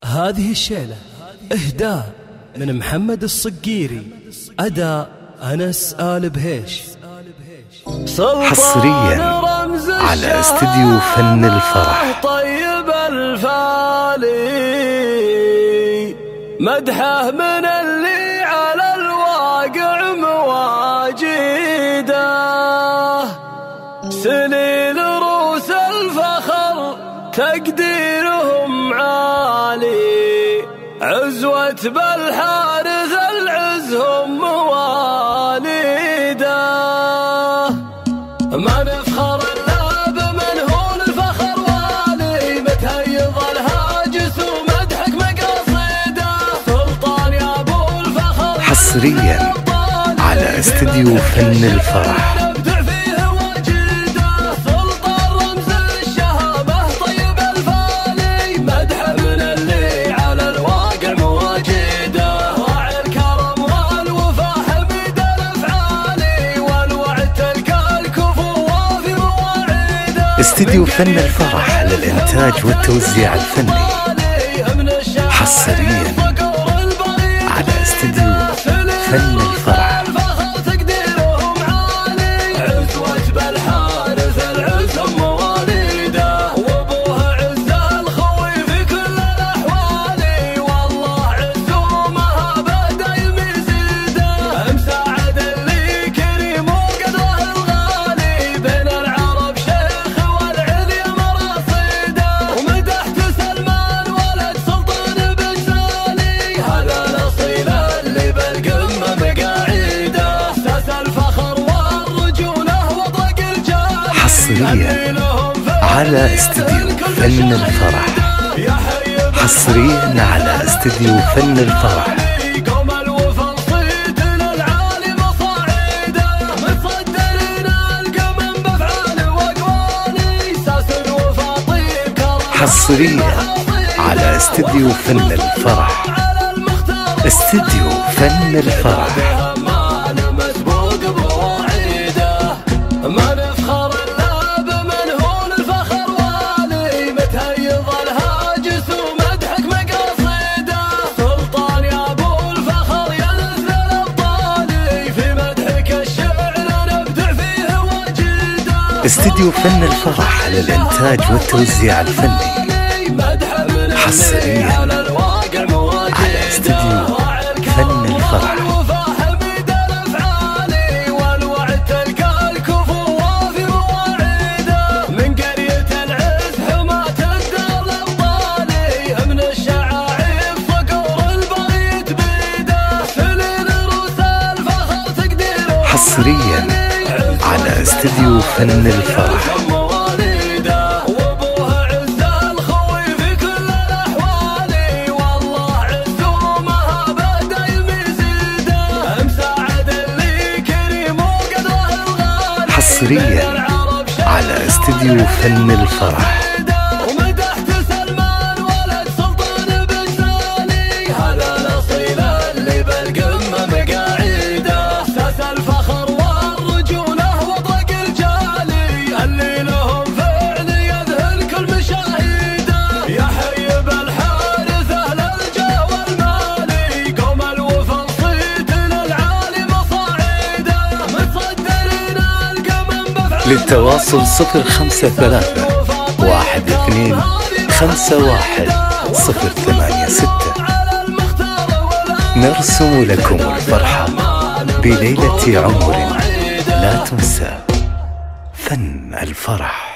هذه الشيلة إهداء من محمد الصقيري، أداء أنس آل بهيش. حصريا على استديو فن الفرح. طيب الفالي مدحه من اللي على الواقع مواجده، سليل روس الفخر تقديرهم عالي، عزوة بالحارث العزهم مواليده، ما نفخر الا بمن هو الفخر والي، متهيض الهاجس ومدحك مقاصده، سلطان يا ابو الفخر. حصريا على استديو فن الفرح. استديو فن الفرح للإنتاج والتوزيع الفني، حصريا على استديو فن الفرح. حصريا على استديو فن الفرح. حصريا على استديو فن الفرح. حصريا على استديو فن الفرح. استديو فن الفرح. استديو فن الفرح للإنتاج والتوزيع الفني، حصريا على استديو فن الفرح. حصريا على استديو فن الفرح. حصريا على استديو فن الفرح. للتواصل 053-12-51-086. نرسم لكم الفرحة بليلة عمر لا تنسى. فن الفرح.